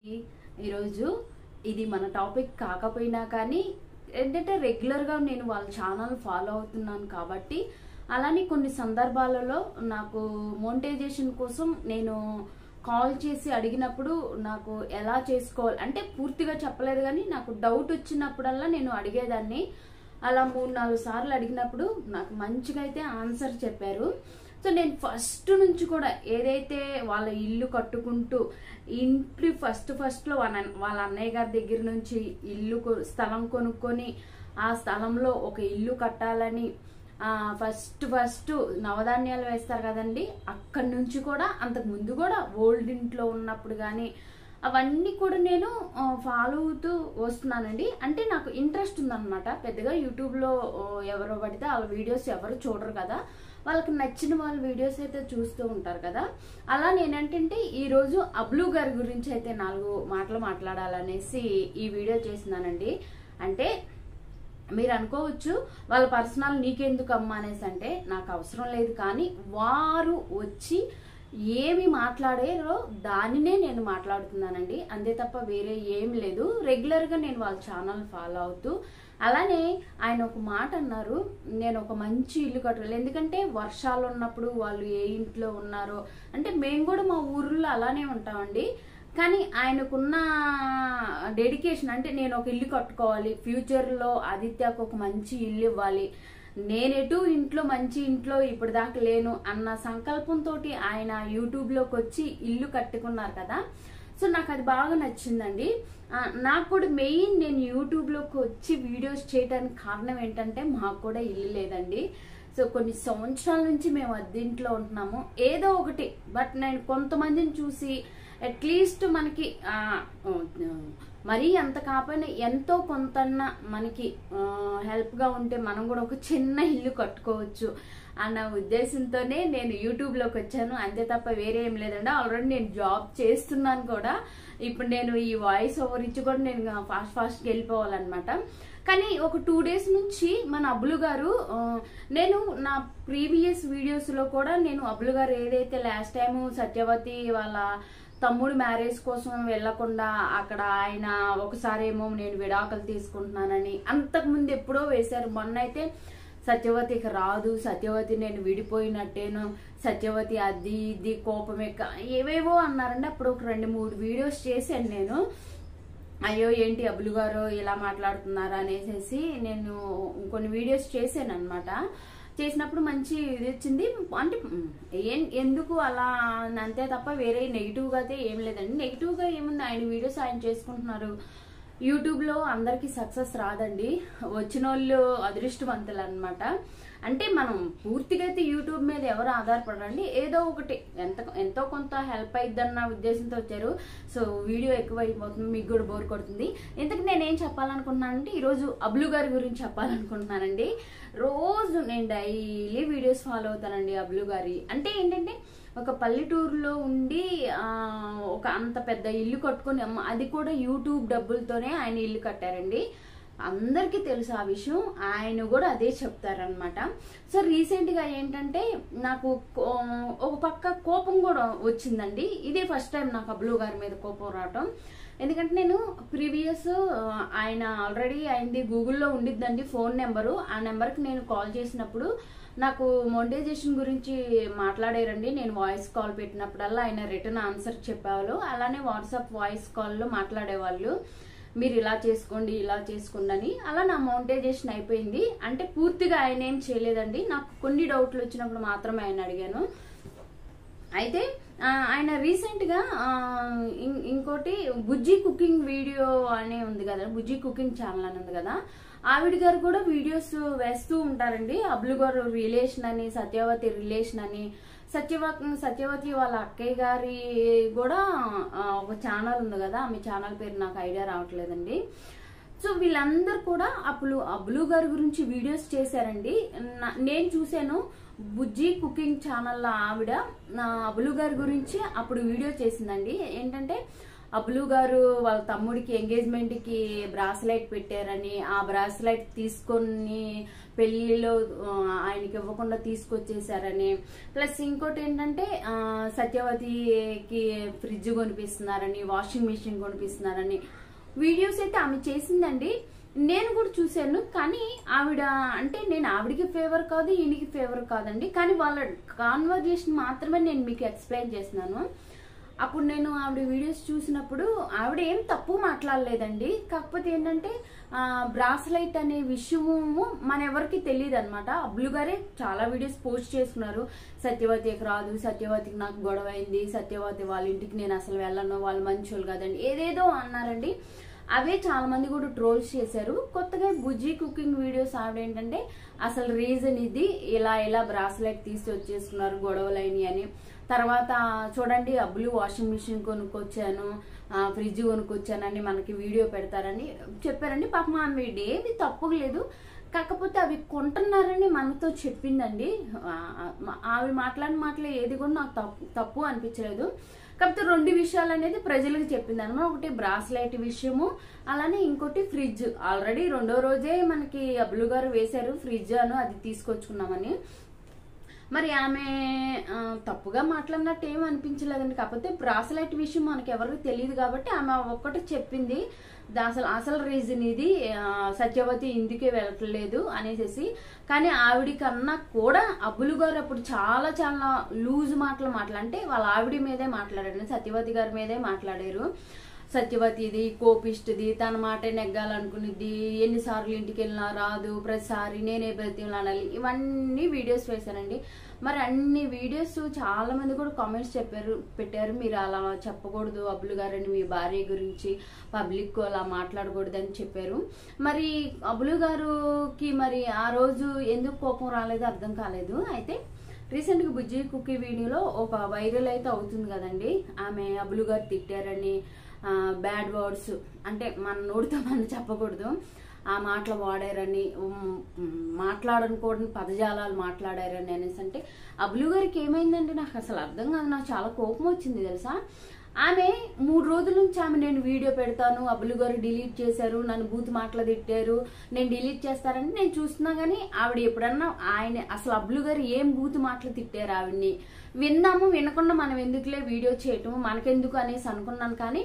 ఈరోజు ఇది మన టాపిక్ కాకపోయినా కానీ ఏంటంటే రెగ్యులర్గా నేను వాళ్ళ ఛానల్ ఫాలో అవుతున్నాను కాబట్టి అలానే కొన్ని సందర్భాలలో నాకు మోనిటైజేషన్ కోసం నేను కాల్ చేసి అడిగినప్పుడు నాకు ఎలా చేసుకోవాలి అంటే పూర్తిగా చెప్పలేదు కానీ నాకు డౌట్ వచ్చినప్పుడల్లా నేను అడిగేదాన్ని. అలా 3-4 సార్లు అడిగినప్పుడు నాకు మంచిగా అయితే ఆన్సర్ చెప్పారు. సో నేను ఫస్ట్ నుంచి కూడా ఏదైతే వాళ్ళ ఇల్లు కట్టుకుంటూ ఇంటి ఫస్ట్లో వాళ్ళ అన్నయ్య గారి దగ్గర నుంచి స్థలం కొనుక్కొని ఆ స్థలంలో ఒక ఇల్లు కట్టాలని ఫస్ట్ నవధాన్యాలు వేస్తారు కదండి, అక్కడి నుంచి కూడా అంతకు ముందు కూడా ఓల్డ్ ఇంట్లో ఉన్నప్పుడు కానీ అవన్నీ కూడా నేను ఫాలో అవుతూ వస్తున్నానండి. అంటే నాకు ఇంట్రెస్ట్ ఉందన్నమాట. పెద్దగా యూట్యూబ్లో ఎవరో పడితే వాళ్ళ వీడియోస్ ఎవరు చూడరు కదా, వాళ్ళకి నచ్చిన వాళ్ళ వీడియోస్ అయితే చూస్తూ ఉంటారు కదా. అలా నేనేంటంటే ఈరోజు అబ్లు గారి గురించి అయితే 4 మాటలు మాట్లాడాలనేసి ఈ వీడియో చేస్తున్నానండి. అంటే మీరు అనుకోవచ్చు వాళ్ళ పర్సనల్ నీకెందుకు అమ్మా అనేసి. అంటే నాకు అవసరం లేదు, కానీ వారు వచ్చి ఏమి మాట్లాడారో దానినే నేను మాట్లాడుతున్నానండి, అంతే తప్ప వేరే ఏం లేదు. రెగ్యులర్గా నేను వాళ్ళ ఛానల్ ఫాలో అవుతూ అలానే ఆయన ఒక మాట అన్నారు, నేను ఒక మంచి ఇల్లు కట్టాలి. ఎందుకంటే వర్షాలు ఉన్నప్పుడు వాళ్ళు ఏ ఇంట్లో ఉన్నారో, అంటే మేము కూడా మా ఊర్లో అలానే ఉంటామండి. కానీ ఆయనకున్న డెడికేషన్ అంటే నేను ఒక ఇల్లు కట్టుకోవాలి, ఫ్యూచర్లో ఆదిత్యకు ఒక మంచి ఇల్లు ఇవ్వాలి, నేనెటు ఇంట్లో మంచి ఇంట్లో ఇప్పటిదాకా లేను అన్న సంకల్పంతో ఆయన యూట్యూబ్లోకి వచ్చి ఇల్లు కట్టుకున్నారు కదా. సో నాకు అది బాగా నచ్చిందండి. నాకు కూడా మెయిన్ నేను యూట్యూబ్లోకి వచ్చి వీడియోస్ చేయడానికి కారణం ఏంటంటే మాకు కూడా ఇల్లు లేదండి. సో కొన్ని సంవత్సరాల నుంచి మేము అద్దెంట్లో ఉంటున్నాము, ఏదో ఒకటి. బట్ నేను కొంతమందిని చూసి అట్లీస్ట్ మనకి మరీ అంత కాకపోయినా ఎంతో కొంతన్నా మనకి హెల్ప్గా ఉంటే మనం కూడా ఒక చిన్న ఇల్లు కట్టుకోవచ్చు అన్న ఉద్దేశంతోనే నేను యూట్యూబ్లోకి వచ్చాను, అంతే తప్ప వేరే ఏం లేదండి. ఆల్రెడీ నేను జాబ్ చేస్తున్నాను కూడా. ఇప్పుడు నేను ఈ వాయిస్ ఓవర్ ఇచ్చి కూడా నేను ఫాస్ట్గా వెళ్ళిపోవాలన్నమాట. కానీ ఒక 2 డేస్ నుంచి మన అబ్లు గారు, నేను నా ప్రీవియస్ వీడియోస్లో కూడా నేను అబ్లు గారు ఏదైతే లాస్ట్ టైము సత్యవతి వాళ్ళ తమ్ముడు మ్యారేజ్ కోసం వెళ్లకుండా అక్కడ ఆయన ఒకసారేమో నేను విడాకులు తీసుకుంటున్నానని అంతకుముందు ఎప్పుడో వేశారు. మొన్న అయితే సత్యవతికి రాదు, సత్యవతి నేను విడిపోయినట్టేను, సత్యవతి అది ఇది కోపం ఏవేవో అన్నారండి. అప్పుడు ఒక 2-3 వీడియోస్ చేశాను నేను. అయ్యో ఏంటి అబ్లు గారు ఇలా మాట్లాడుతున్నారు అనేసి నేను కొన్ని వీడియోస్ చేశాను అనమాట. చేసినప్పుడు మంచి ఇది వచ్చింది. అంటే ఎందుకు అలా అంతే తప్ప వేరే నెగిటివ్గా అయితే ఏం లేదండి. నెగిటివ్గా ఏముంది, ఆయన వీడియోస్ ఆయన చేసుకుంటున్నారు. యూట్యూబ్లో అందరికీ సక్సెస్ రాదండి, వచ్చిన వాళ్ళు అదృష్టవంతులు అనమాట. అంటే మనం పూర్తిగా అయితే యూట్యూబ్ మీద ఎవరు ఆధారపడరండి, ఏదో ఒకటి ఎంతో కొంత హెల్ప్ అయిద్దన్న ఉద్దేశంతో వచ్చారు. సో వీడియో ఎక్కువ అయిపోతుంది, మీకు కూడా బోర్ కొడుతుంది. ఇంతకు నేనేం చెప్పాలనుకుంటున్నానంటే ఈరోజు అబ్లు గారి గురించి చెప్పాలనుకుంటున్నానండి. రోజు నేను డైలీ వీడియోస్ ఫాలో అవుతానండి అబ్లు గారి. అంటే ఏంటంటే ఒక పల్లెటూరులో ఉండి ఒక అంత పెద్ద ఇల్లు కట్టుకొని, అది కూడా యూట్యూబ్ డబ్బులతోనే ఆయన ఇల్లు కట్టారండి. అందరికీ తెలుసు ఆ విషయం, ఆయన కూడా అదే చెప్తారనమాట. సో రీసెంట్గా ఏంటంటే నాకు ఒక పక్క కోపం కూడా వచ్చిందండి. ఇదే ఫస్ట్ టైం నాకు అబ్లు గారి మీద కోపం రావటం. ఎందుకంటే నేను ప్రీవియస్ ఆయన ఆల్రెడీ అయింది గూగుల్లో ఉండిద్దండి ఫోన్ నెంబరు. ఆ నెంబర్కి నేను కాల్ చేసినప్పుడు నాకు మోనిటైజేషన్ గురించి మాట్లాడారండి. నేను వాయిస్ కాల్ పెట్టినప్పుడల్లా ఆయన రిటర్న్ ఆన్సర్ చెప్పేవాళ్ళు. అలానే వాట్సాప్ వాయిస్ కాల్లో మాట్లాడేవాళ్ళు, మీరు ఇలా చేసుకోండి ఇలా చేసుకోండి అని. అలా నా మోనిటైజేషన్ అయిపోయింది. అంటే పూర్తిగా ఆయన ఏం చేయలేదండి, నాకు కొన్ని డౌట్లు వచ్చినప్పుడు మాత్రమే ఆయన అడిగాను. అయితే ఆయన రీసెంట్గా ఇంకోటి బుజ్జి కుకింగ్ వీడియో అనే ఉంది కదా, బుజ్జి కుకింగ్ ఛానల్ అని ఉంది కదా, ఆవిడ గారు కూడా వీడియోస్ వేస్తూ ఉంటారండి. అబ్లు గారు రిలేషన్ అని, సత్యవతి రిలేషన్ అని, సత్యవతి వాళ్ళ అక్కయ్య గారి కూడా ఒక ఛానల్ ఉంది కదా, ఆమె ఛానల్ పేరు నాకు ఐడియా రావట్లేదండి. సో వీళ్ళందరూ కూడా అబ్లు గారి గురించి వీడియోస్ చేశారండి. నేను చూశాను బుజ్జి కుకింగ్ ఛానల్లో ఆవిడ అబ్లు గారి గురించి అప్పుడు వీడియో చేసిందండి. ఏంటంటే అబ్లు గారు వాళ్ళ తమ్ముడికి ఎంగేజ్మెంట్కి బ్రాస్లైట్ పెట్టారని, ఆ బ్రాస్లైట్ తీసుకొని పెళ్లిలో ఆయనకి ఇవ్వకుండా తీసుకొచ్చేసారని, ప్లస్ ఇంకోటి ఏంటంటే సత్యవతికి ఫ్రిడ్జ్ కొనిపిస్తున్నారని, వాషింగ్ మిషన్ కొనిపిస్తున్నారని వీడియోస్ అయితే ఆమె చేసిందండి. నేను కూడా చూశాను. కానీ ఆవిడ అంటే నేను ఆవిడికి ఫేవర్ కాదు, ఈయనకి ఫేవర్ కాదండి. కానీ వాళ్ళ కాన్వర్జేషన్ మాత్రమే నేను మీకు ఎక్స్ప్లెయిన్ చేస్తున్నాను. అప్పుడు నేను ఆవిడ వీడియోస్ చూసినప్పుడు ఆవిడ ఏం తప్పు మాట్లాడలేదండి. కాకపోతే ఏంటంటే బ్రాస్లైట్ అనే విషయము మన ఎవరికి తెలియదు అనమాట. అబ్లు గారే చాలా వీడియోస్ పోస్ట్ చేసుకున్నారు. సత్యవతికి రాదు, సత్యవతికి నాకు గొడవ అయింది, సత్యవతి వాళ్ళ ఇంటికి నేను అసలు వెళ్ళను, వాళ్ళు మంచోళ్ళు కదండి, ఏదేదో అన్నారండి. అవే చాలా మంది కూడా ట్రోల్స్ చేశారు. కొత్తగా బుజ్జి కుకింగ్ వీడియోస్ ఆవిడ ఏంటంటే అసలు రీజన్ ఇది, ఇలా బ్రాస్లైట్ తీసి వచ్చేసుకున్నారు గొడవలైన అని. తర్వాత చూడండి అబ్బులు వాషింగ్ మిషన్ కొనుక్కొచ్చాను, ఫ్రిడ్జ్ కొనుక్కొచ్చానని మనకి వీడియో పెడతారని చెప్పారండి. పాపం ఆమె ఏది తప్పు లేదు, కాకపోతే అవి కొంటున్నారని మనతో చెప్పిందండి. ఆవిడ మాట్లాడిన మాటలు ఏది కూడా నాకు తప్పు అనిపించలేదు. కాకపోతే 2 విషయాలు అనేది ప్రజలకు చెప్పింది అనమాట. ఒకటి బ్రాస్లైట్ విషయము, అలానే ఇంకోటి ఫ్రిడ్జ్. ఆల్రెడీ 2వ రోజే మనకి అబ్బులు గారు వేశారు ఫ్రిడ్జ్ అను, అది తీసుకొచ్చుకున్నామని. మరి ఆమె తప్పుగా మాట్లాడినట్టు ఏం అనిపించలేదండి. కాకపోతే బ్రాస్లైట్ విషయం మనకి ఎవరికి తెలియదు కాబట్టి ఆమె ఒక్కటి చెప్పింది, అసలు రీజన్ ఇది, సత్యవతి ఇందుకే వెళ్ళట్లేదు అనేసి. కానీ ఆవిడ కన్నా కూడా అబ్బులు గారు అప్పుడు చాలా చాలా లూజ్ మాటలు అంటే వాళ్ళ ఆవిడ మీదే మాట్లాడారు, సత్యవతి గారి మీదే మాట్లాడారు. సత్యవతిది కోపిష్టిది, తన మాటే నెగ్గాలనుకునేది, ఎన్నిసార్లు ఇంటికి వెళ్ళినా రాదు, ప్రతిసారి నేనే బ్రతిమలాడాలి, ఇవన్నీ వీడియోస్ వేశానండి. మరి అన్ని వీడియోస్ చాలా మంది కూడా కామెంట్స్ పెట్టారు, మీరు అలా చెప్పకూడదు అబ్బులు గారని, మీ భార్య గురించి పబ్లిక్ అలా మాట్లాడకూడదు అని చెప్పారు. మరి అబ్బులు గారికి మరి ఆ రోజు ఎందుకు కోపం రాలేదో అర్థం కాలేదు. అయితే రీసెంట్గా బుజ్జి కుకీ వీడియోలో ఒక వైరల్ అయితే అవుతుంది కదండి, ఆమె అబ్బులు గారు తిట్టారని, బ్యాడ్ వర్డ్స్ అంటే మన నోటితో మనం చెప్పకూడదు ఆ మాటలు వాడారని, మాట్లాడనుకోవడం పదజాలాలు మాట్లాడారని అనేసి. అంటే అబ్బులు గారికి ఏమైందంటే నాకు అసలు అర్థం కాదు, నాకు చాలా కోపం వచ్చింది తెలుసా. ఆమె 3 రోజుల నుంచి ఆమె నేను వీడియో పెడతాను, అబ్బులు గారు డిలీట్ చేశారు, నన్ను బూత్ మాటలు తిట్టారు, నేను డిలీట్ చేస్తారని నేను చూస్తున్నా. కానీ ఆవిడ ఎప్పుడన్నా అసలు అబ్బులు గారు ఏం బూత్ మాటలు తిట్టారు ఆవిడ్ని విన్నాము, వినకుండా మనం ఎందుకులే వీడియో చేయటము మనకెందుకు అనేసి అనుకున్నాను. కానీ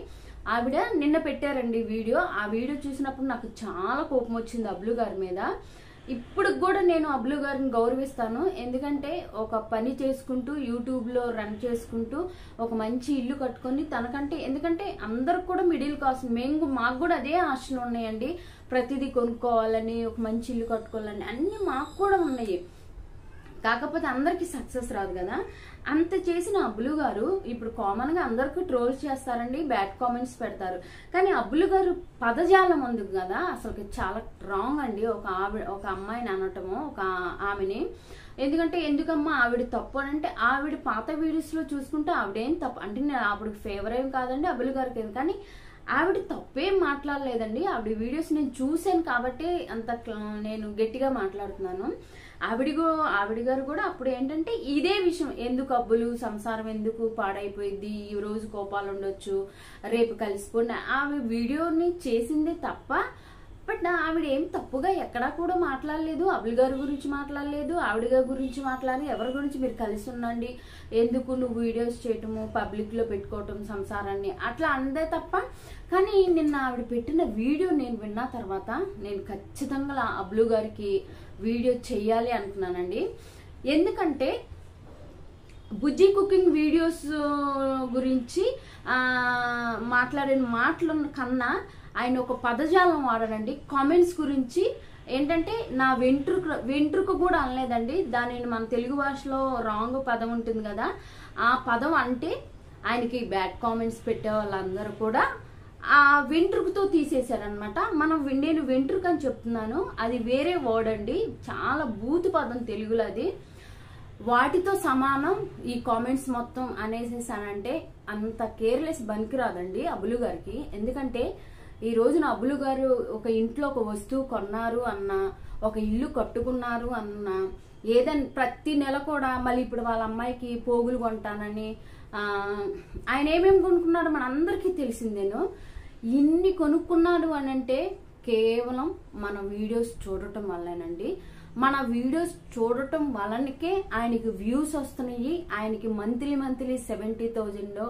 ఆవిడ నిన్న పెట్టారండి వీడియో. ఆ వీడియో చూసినప్పుడు నాకు చాలా కోపం వచ్చింది అబ్బులు గారి మీద. ఇప్పుడు కూడా నేను అబ్బులు గారిని గౌరవిస్తాను, ఎందుకంటే ఒక పని చేసుకుంటూ యూట్యూబ్లో రన్ చేసుకుంటూ ఒక మంచి ఇల్లు కట్టుకొని తనకంటే, ఎందుకంటే అందరికి కూడా మిడిల్ క్లాస్, మాకు కూడా అదే ఆశలు ఉన్నాయండి, ప్రతిదీ కొనుక్కోవాలని, ఒక మంచి ఇల్లు కట్టుకోవాలని అన్నీ మాకు కూడా ఉన్నాయి. కాకపోతే అందరికి సక్సెస్ రాదు కదా. అంత చేసిన అబ్బులు గారు ఇప్పుడు కామన్ గా అందరికి ట్రోల్స్ చేస్తారండి, బ్యాడ్ కామెంట్స్ పెడతారు. కానీ అబ్బులు గారు పదజాలం ఉంది కదా అసలు చాలా రాంగ్ అండి. ఒక అమ్మాయిని అనటము, ఒక ఆమెని, ఎందుకమ్మా ఆవిడ తప్పు అని అంటే, ఆవిడ పాత వీడియోస్ లో చూసుకుంటే ఆవిడేం తప్పు అంటే, నేను ఆవిడకి ఫేవర్ ఏం కాదండి అబ్బులు గారికి, కానీ ఆవిడ తప్పేం మాట్లాడలేదండి. ఆవిడ వీడియోస్ నేను చూసాను కాబట్టి అంత నేను గట్టిగా మాట్లాడుతున్నాను. ఆవిడ గారు కూడా అప్పుడు ఏంటంటే ఇదే విషయం, ఎందుకు అబ్బులు సంసారం ఎందుకు పాడైపోయింది, ఈ రోజు కోపాలు ఉండొచ్చు, రేపు కలిసిపోండి, ఆమె వీడియోని చేసిందే తప్ప బట్ ఆవిడ ఏం తప్పుగా ఎక్కడా కూడా మాట్లాడలేదు. అబ్బులు గారి గురించి మాట్లాడలేదు, ఆవిడ గారి గురించి మాట్లాడలేదు, ఎవరి గురించి మీరు కలిసి ఉండండి, ఎందుకు నువ్వు వీడియోస్ చేయటము, పబ్లిక్ లో పెట్టుకోవటం సంసారాన్ని, అట్లా అందే తప్ప. కానీ నిన్న ఆవిడ పెట్టిన వీడియో నేను విన్న తర్వాత నేను ఖచ్చితంగా అబ్బులు గారికి వీడియో చెయ్యాలి అనుకున్నానండి. ఎందుకంటే బుజ్జి కుకింగ్ వీడియోస్ గురించి మాట్లాడిన మాటల కన్నా ఆయన ఒక పదజాలం వాడారండి. కామెంట్స్ గురించి ఏంటంటే నా వెంట్రుక కూడా అనలేదండి, దానిని మన తెలుగు భాషలో రాంగ్ పదం ఉంటుంది కదా, ఆ పదం అంటే ఆయనకి బ్యాడ్ కామెంట్స్ పెట్టే వాళ్ళందరూ కూడా ఆ వెంట్రుకతో తీసేశారనమాట. నేను వెంట్రుక అని చెప్తున్నాను, అది వేరే వర్డ్ అండి, చాలా బూతు పదం తెలుగులో, అది వాటితో సమానం ఈ కామెంట్స్ మొత్తం అనేసేసానంటే అంత కేర్లెస్ బనికిరాదండి అబ్బులు గారికి. ఎందుకంటే ఈ రోజున అబ్బులు గారు ఒక ఇంట్లో ఒక వస్తువు కొన్నారు అన్న, ఒక ఇల్లు కట్టుకున్నారు అన్న, ఏదైనా ప్రతి నెల కూడా మళ్ళీ ఇప్పుడు వాళ్ళ అమ్మాయికి పోగులు కొంటానని, ఆయన ఏమేమి కొనుక్కున్నాడో మన అందరికీ తెలిసిందేను. ఇన్ని కొనుక్కున్నాడు అని అంటే కేవలం మన వీడియోస్ చూడటం వల్లేనండి. మన వీడియోస్ చూడటం వలనకే ఆయనకి వ్యూస్ వస్తున్నాయి. ఆయనకి మంత్లీ 70,000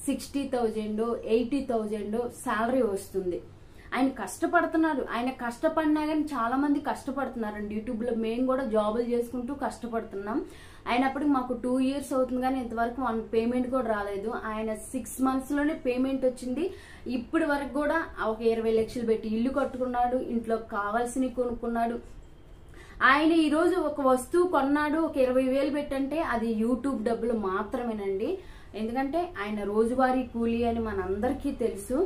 60,000 80,000 శాలరీ వస్తుంది. ఆయన కష్టపడుతున్నారు. ఆయన కష్టపడినా కానీ చాలా మంది కష్టపడుతున్నారండి యూట్యూబ్ లో. మేము కూడా జాబులు చేసుకుంటూ కష్టపడుతున్నాం. అయినప్పటికీ మాకు 2 years అవుతుంది కానీ ఇంతవరకు 1 పేమెంట్ కూడా రాలేదు. ఆయన 6 months లోనే పేమెంట్ వచ్చింది. ఇప్పటి వరకు కూడా ఒక 20 లక్షలు పెట్టి ఇల్లు కట్టుకున్నాడు, ఇంట్లో కావాల్సినవి కొనుక్కున్నాడు. ఆయన ఈ రోజు ఒక వస్తువు కొన్నాడు, ఒక 20,000 పెట్టంటే అది యూట్యూబ్ డబ్బులు మాత్రమేనండి. ఎందుకంటే ఆయన రోజువారీ కూలీ అని మనందరికీ తెలుసు.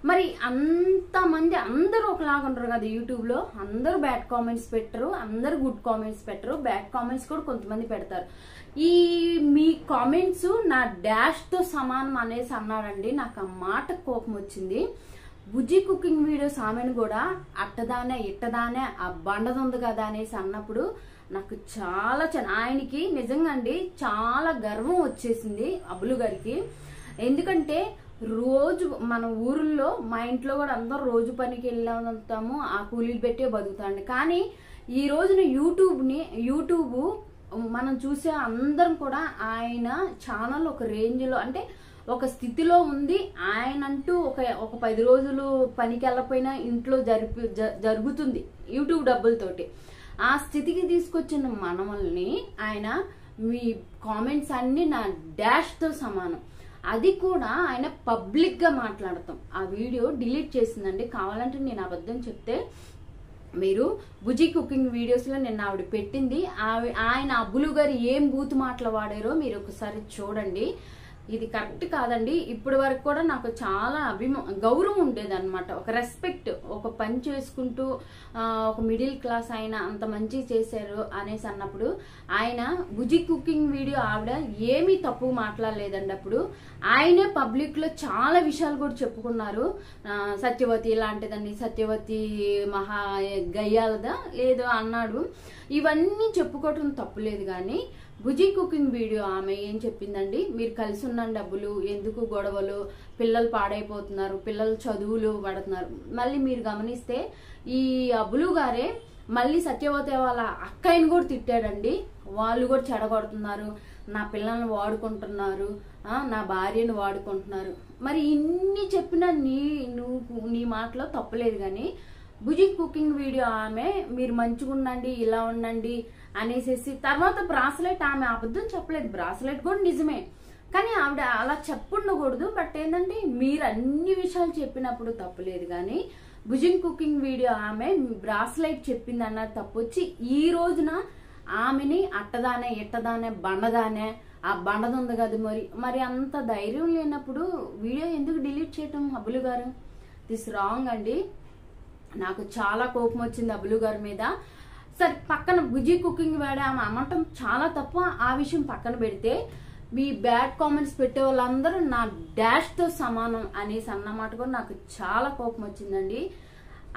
మరి అంతమంది అందరూ ఒకలాగా ఉంటారు కదా యూట్యూబ్ లో. అందరూ బ్యాడ్ కామెంట్స్ పెట్టరు, అందరూ గుడ్ కామెంట్స్ పెట్టరు. బ్యాడ్ కామెంట్స్ కూడా కొంతమంది పెడతారు. ఈ మీ కామెంట్స్ నా డాష్ తో సమానం అనేసి అన్నాడండి. నాకు ఆ మాట కోపం వచ్చింది. బుజ్జి కుకింగ్ వీడియోస్ ఆమెను కూడా అట్టదానే ఇట్టదానే ఆ బండదుంది కదా అనేసి అన్నప్పుడు నాకు చాలా ఆయనకి నిజంగా అండి చాలా గర్వం వచ్చేసింది అబ్బులు గారికి. ఎందుకంటే రోజు మన ఊరుల్లో మా ఇంట్లో కూడా అందరూ రోజు పనికి వెళ్ళాము, ఆ కూలీలు పెట్టే బతుకుతాండి. కానీ ఈ రోజున యూట్యూబ్ మనం చూసే అందరం కూడా ఆయన ఛానల్ ఒక రేంజ్ లో అంటే ఒక స్థితిలో ఉంది. ఆయనంటూ ఒక 10 రోజులు పనికి వెళ్ళకపోయినా ఇంట్లో జరుగుతుంది యూట్యూబ్ డబ్బులతోటి. ఆ స్థితికి తీసుకొచ్చిన మనల్ని ఆయన మీ కామెంట్స్ అన్ని నా డాష్ తో సమానం. అది కూడా ఆయన పబ్లిక్ గా మాట్లాడతాం. ఆ వీడియో డిలీట్ చేసిందండి. కావాలంటే నేను అబద్ధం చెప్తే మీరు బుజ్జి కుకింగ్ వీడియోస్ లో నేను ఆవిడ పెట్టింది. ఆయన అబ్బులు గారు ఏం బూతు మాటలు వాడారో మీరు ఒకసారి చూడండి. ఇది కరెక్ట్ కాదండి. ఇప్పటి వరకు కూడా నాకు చాలా గౌరవం ఉండేది అనమాట. ఒక రెస్పెక్ట్, ఒక పని చేసుకుంటూ ఒక మిడిల్ క్లాస్ ఆయన అంత మంచి చేశారు అనేసి అన్నప్పుడు ఆయన బుజ్జి కుకింగ్ వీడియో ఆవిడ ఏమీ తప్పు మాట్లాడలేదండి. అప్పుడు ఆయనే పబ్లిక్ లో చాలా విషయాలు కూడా చెప్పుకున్నారు. సత్యవతి ఇలాంటిదండి, సత్యవతి మహా గయ్యాలదా ఏదో అన్నాడు. ఇవన్నీ చెప్పుకోవటం తప్పులేదు. కానీ బుజ్జి కుకింగ్ వీడియో ఆమె ఏం చెప్పిందండి, మీరు కలిసి ఉన్న డబ్బులు ఎందుకు గొడవలు, పిల్లలు పాడైపోతున్నారు, పిల్లలు చదువులు పడుతున్నారు. మళ్ళీ మీరు గమనిస్తే ఈ అబ్బులు గారే మళ్ళీ సత్యవతి వాళ్ళ అక్కయ్యని కూడా తిట్టాడండి. వాళ్ళు కూడా చెడగొడుతున్నారు, నా పిల్లల్ని వాడుకుంటున్నారు, నా భార్యను వాడుకుంటున్నారు. మరి ఇన్ని చెప్పినా నీ మాటలో తప్పలేదు. కానీ బుజ్జి కుకింగ్ వీడియో ఆమె మీరు మంచిగా ఉండండి, ఇలా ఉండండి అనేసేసి తర్వాత బ్రాస్లెట్ ఆమె అబద్ధం చెప్పలేదు. బ్రాస్లెట్ కూడా నిజమే, కానీ ఆవిడ అలా చెప్పుండకూడదు. బట్ ఏంటంటే మీరు అన్ని విషయాలు చెప్పినప్పుడు తప్పులేదు. కానీ బుజ్జి కుకింగ్ వీడియో ఆమె బ్రాస్లెట్ చెప్పింది అన్నది తప్పొచ్చి ఈ రోజున ఆమెని అట్టదానే ఇట్టదానే బండదానే ఆ బండదుంది కదా. మరి అంత ధైర్యం లేనప్పుడు వీడియో ఎందుకు డిలీట్ చేయటం అబ్బులు గారు? దిస్ రాంగ్ అండి. నాకు చాలా కోపం వచ్చింది అబ్బులు గారి మీద. సరే పక్కన బుజ్జి కుకింగ్ వేడ ఆమె అమ్మటం చాలా తప్ప. ఆ విషయం పక్కన పెడితే మీ బ్యాడ్ కామెంట్స్ పెట్టే వాళ్ళందరూ నా డాష్ తో సమానం అనేసి అన్నమాట కూడా నాకు చాలా కోపం వచ్చిందండి.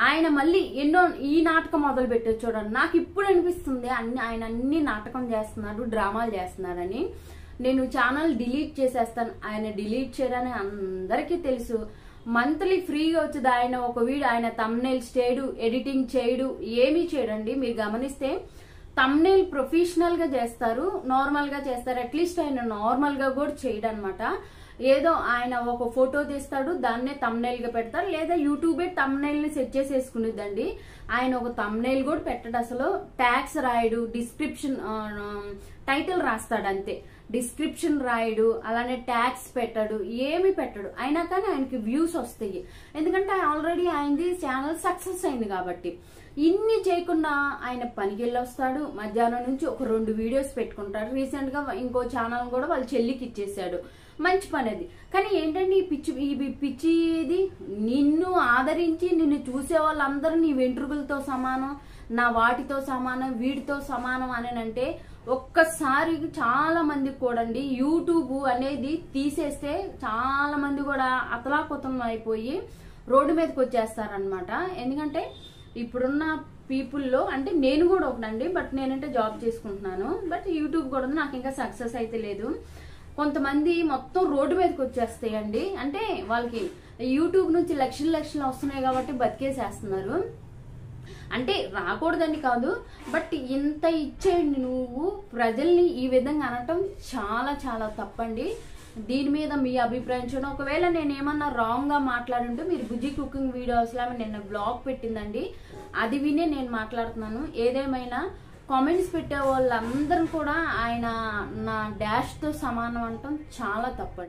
ఆయన మళ్ళీ ఎన్నో ఈ నాటకం మొదలు పెట్టారు చూడండి. నాకు ఇప్పుడు అనిపిస్తుంది ఆయన అన్ని నాటకం చేస్తున్నాడు, డ్రామాలు చేస్తున్నాడని. నేను ఛానల్ డిలీట్ చేసేస్తాను. ఆయన డిలీట్ చేయడని అందరికీ తెలుసు. మంత్లీ ఫ్రీగా వచ్చేది ఆయన ఒక వీడియో. ఆయన థంబ్నెయిల్స్ చేయడు, ఎడిటింగ్ చేయడు, ఏమీ చేయడండి. మీరు గమనిస్తే థంబ్నెయిల్ ప్రొఫెషనల్ గా చేస్తారు, నార్మల్ గా చేస్తారు. అట్లీస్ట్ ఆయన నార్మల్ గా కూడా చేయడు అనమాట. ఏదో ఆయన ఒక ఫోటో తీస్తాడు, దాన్నే థంబ్నెయిల్ గా పెడతారు, లేదా యూట్యూబే థంబ్నెయిల్ ని సెట్ చేసేసుకునేదండి. ఆయన ఒక థంబ్నెయిల్ కూడా పెట్టడు, అసలు ట్యాగ్స్ రాయడు, డిస్క్రిప్షన్ టైటిల్ రాస్తాడు అంతే, డిస్క్రిప్షన్ రాయడు, అలానే ట్యాగ్స్ పెట్టడు, ఏమి పెట్టడు. అయినా కానీ ఆయనకి వ్యూస్ వస్తాయి. ఎందుకంటే ఆల్రెడీ ఆయనది ఛానల్ సక్సెస్ అయింది కాబట్టి. ఇన్ని చేయకుండా ఆయన పనికి వెళ్ళి వస్తాడు, మధ్యాహ్నం నుంచి ఒక 2 వీడియోస్ పెట్టుకుంటాడు. రీసెంట్ గా ఇంకో ఛానల్ కూడా వాళ్ళ చెల్లికి ఇచ్చేసాడు. మంచి పని అది. కానీ ఏంటంటే ఈ పిచ్చిది నిన్ను ఆదరించి నిన్ను చూసే వాళ్ళందరూ నీ వెంట్రుకలతో సమానం, నా వాటితో సమానం, వీటితో సమానం అని అంటే ఒక్కసారి చాలా మంది కూడా యూట్యూబ్ అనేది తీసేస్తే చాలా మంది కూడా అతలాకుతలం అయిపోయి రోడ్డు మీదకి వచ్చేస్తారనమాట. ఎందుకంటే ఇప్పుడున్న పీపుల్లో అంటే నేను కూడా ఒకటండి, బట్ నేనంటే జాబ్ చేసుకుంటున్నాను, బట్ యూట్యూబ్ కూడా నాకు ఇంకా సక్సెస్ అయితే లేదు. కొంతమంది మొత్తం రోడ్డు మీదకి వచ్చేస్తాయండి. అంటే వాళ్ళకి యూట్యూబ్ నుంచి లక్షలు వస్తున్నాయి కాబట్టి బతికేసేస్తున్నారు. అంటే రాకూడదని కాదు, బట్ ఇంత ఇచ్చే నువ్వు ప్రజల్ని ఈ విధంగా అనటం చాలా చాలా తప్పండి. దీని మీద మీ అభిప్రాయం చూడండి. ఒకవేళ నేను ఏమన్నా రాంగ్ గా మాట్లాడుంటే మీరు బుజ్జి కుకింగ్ వీడియోస్ లో నిన్న బ్లాగ్ పెట్టిందండి, అది వినే నేను మాట్లాడుతున్నాను. ఏదేమైనా కామెంట్స్ పెట్టే వాళ్ళందరూ కూడా ఆయన నా డాష్ తో సమానం అనటం చాలా తప్పండి.